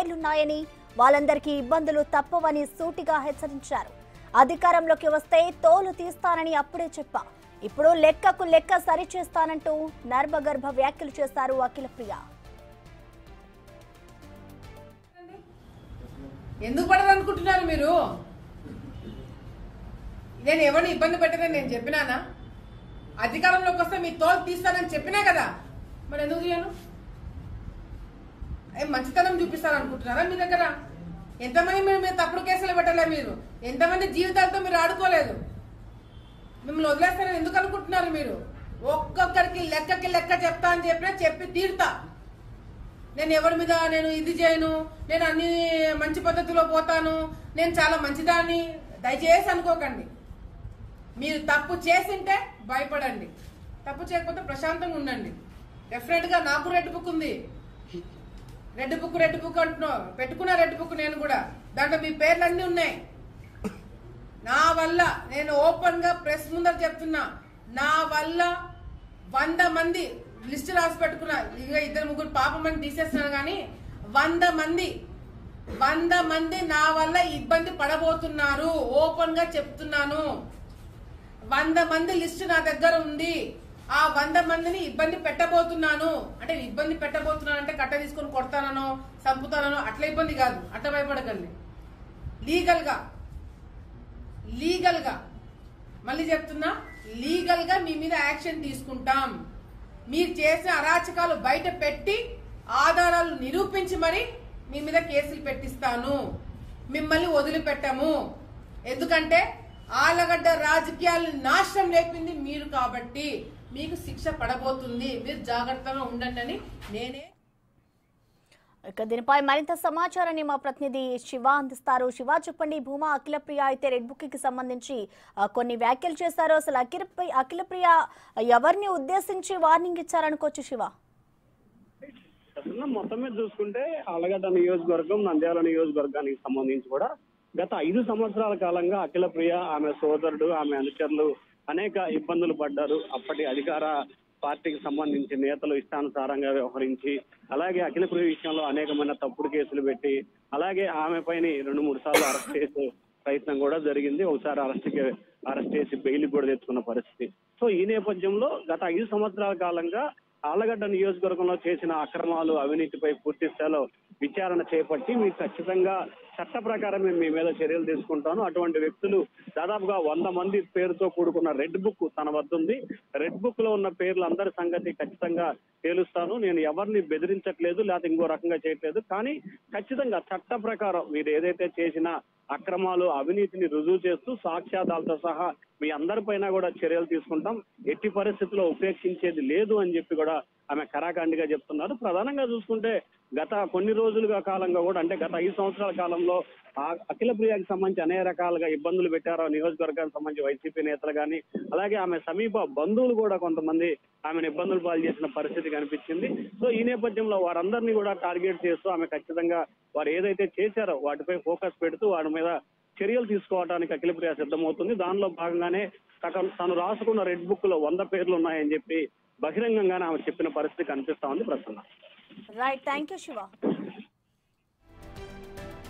పేర్లున్నాయని, వాళ్ళందరికీ ఇబ్బందులు తప్పవని సూటిగా హెచ్చరించారు. అధికారంలోకి వస్తే తోలు తీస్తానని అప్పుడే చెప్పా, ఇప్పుడు లెక్కకు లెక్క సరిచేస్తానంటూ నర్మగర్భ వ్యాఖ్యలు చేశారు అఖిలప్రియ. ఎందుకు పడదనుకుంటున్నారు మీరు? నేను ఎవరిని ఇబ్బంది పెట్టదని నేను చెప్పినానా? అధికారంలోకి వస్తే మీ తోలు తీస్తానని చెప్పినా కదా, మరి ఎందుకు తీయను? మంచితనం చూపిస్తారనుకుంటున్నారా మీ దగ్గర? ఎంతమంది మీరు తప్పుడు కేసులు పెట్టలే, మీరు ఎంతమంది జీవితాలతో మీరు ఆడుకోలేదు. మిమ్మల్ని వదిలేస్తారని ఎందుకు అనుకుంటున్నారు మీరు? ఒక్కొక్కరికి లెక్కకి లెక్క చెప్తా అని చెప్పినా చెప్పి తీరుతా. నేను ఎవరి మీద నేను ఇది చేయను, నేను అన్ని మంచి పద్ధతిలో పోతాను, నేను చాలా మంచిదాన్ని దయచేసి అనుకోకండి. మీరు తప్పు చేసింటే భయపడండి, తప్పు చేయకపోతే ప్రశాంతంగా ఉండండి. డెఫినెట్ గా నాకు రెడ్ బుక్ ఉంది. రెడ్ బుక్ అంటున్నావు, పెట్టుకున్న రెడ్ బుక్ నేను కూడా. దాంట్లో మీ పేర్లన్నీ ఉన్నాయి. నా వల్ల నేను ఓపెన్ గా ప్రెస్ ముందర చెప్తున్నా, నా వల్ల 100 మంది లిస్ట్ రాసి పెట్టుకున్నా. ఇక 2-3 పాపమని తీసేస్తున్నాను కానీ 100 మంది నా వల్ల ఇబ్బంది పడబోతున్నారు. ఓపెన్ గా చెప్తున్నాను. 100 మంది లిస్ట్ నా దగ్గర ఉంది. ఆ 100 మందిని ఇబ్బంది పెట్టబోతున్నాను. అంటే ఇబ్బంది పెట్టబోతున్నాను అంటే కట్ట తీసుకొని కొడతానో చంపుతానో అట్లా ఇబ్బంది కాదు, అట్లా భయపడకండి. లీగల్ గా మళ్ళీ చెప్తున్నా, లీగల్ గా మీ మీద యాక్షన్ తీసుకుంటాం. మీరు చేసిన అరాచకాలు బయట పెట్టి ఆధారాలు నిరూపించి మరి మీ మీద కేసులు పెట్టిస్తాను. మిమ్మల్ని వదిలిపెట్టము. ఎందుకంటే ఆలగడ్డ రాజకీయాలను నాశనం లేపింది మీరు కాబట్టి మీకు శిక్ష పడబోతుంది. మీరు జాగ్రత్తగా ఉండండి అని నేనే. ఇక దీనిపై మరింత సమాచారాన్ని మా ప్రతినిధి శివ అందిస్తారు. శివ, చెప్పండి. భూమా అఖిలప్రియ అయితే రెడ్ బుక్ కి సంబంధించి కొన్ని వ్యాఖ్యలు చేశారు. అసలు అఖిలప్రియ ఎవరిని ఉద్దేశించి వార్నింగ్ ఇచ్చారనుకోవచ్చు శివ? అసలు మొత్తం మీద చూసుకుంటే ఆలగడ్డ నియోజకవర్గం, నంద్యాల నియోజకవర్గానికి సంబంధించి కూడా గత 5 సంవత్సరాల కాలంగా అఖిలప్రియ, ఆమె సోదరుడు, ఆమె అనుచరులు అనేక ఇబ్బందులు పడ్డారు. అప్పటి అధికార పార్టీకి సంబంధించి నేతలు ఇష్టానుసారంగా వ్యవహరించి, అలాగే అఖిలప్రియ విషయంలో అనేకమైన తప్పుడు కేసులు పెట్టి, అలాగే ఆమె పైన 2-3 సార్లు అరెస్ట్ చేసే ప్రయత్నం కూడా జరిగింది. ఒకసారి అరెస్ట్ చేసి బెయిల్ కూడా తెచ్చుకున్న పరిస్థితి. సో ఈ నేపథ్యంలో గత 5 సంవత్సరాల కాలంగా ఆలగడ్డ నియోజకవర్గంలో చేసిన అక్రమాలు, అవినీతిపై పూర్తి స్థాయిలో విచారణ చేపట్టి మీకు ఖచ్చితంగా చట్ట ప్రకారం మేము మీ మీద చర్యలు తీసుకుంటాను. అటువంటి వ్యక్తులు దాదాపుగా 100 మంది పేరుతో కూడుకున్న రెడ్ బుక్ తన వద్ద ఉంది. రెడ్ బుక్ లో ఉన్న పేర్లు అందరి సంగతి ఖచ్చితంగా తేలుస్తాను. నేను ఎవరిని బెదిరించట్లేదు, లేకపోతే ఇంకో రకంగా చేయట్లేదు. కానీ ఖచ్చితంగా చట్ట ప్రకారం మీరు ఏదైతే చేసిన అక్రమాలు, అవినీతిని రుజువు చేస్తూ సాక్ష్యాధారాలతో సహా మీ అందరిపైన కూడా చర్యలు తీసుకుంటాం. ఎట్టి పరిస్థితుల్లో ఉపేక్షించేది లేదు అని చెప్పి కూడా ఆమె కరాఖండిగా చెప్తున్నారు. ప్రధానంగా చూసుకుంటే గత కొన్ని రోజులుగా కాలంగా కూడా, అంటే గత 5 సంవత్సరాల కాలంలో అఖిలప్రియకి సంబంధించి అనేక రకాలుగా ఇబ్బందులు పెట్టారు. నియోజకవర్గానికి సంబంధించి వైసీపీ నేతలు కానీ, అలాగే ఆమె సమీప బంధువులు కూడా కొంతమంది ఆమెను ఇబ్బందులు పాలు చేసిన పరిస్థితి కనిపించింది. సో ఈ నేపథ్యంలో వారందరినీ కూడా టార్గెట్ చేస్తూ ఆమె ఖచ్చితంగా వారు ఏదైతే చేశారో వాటిపై ఫోకస్ పెడుతూ వారి మీద చర్యలు తీసుకోవడానికి అఖిలప్రియ సిద్ధమవుతుంది. దానిలో భాగంగానే తను రాసుకున్న రెడ్ బుక్ లో 100 పేర్లు ఉన్నాయని చెప్పి బహిరంగంగానే ఆమె చెప్పిన పరిస్థితి కనిపిస్తా ఉంది. Prasanna. Right, thank you Shiva.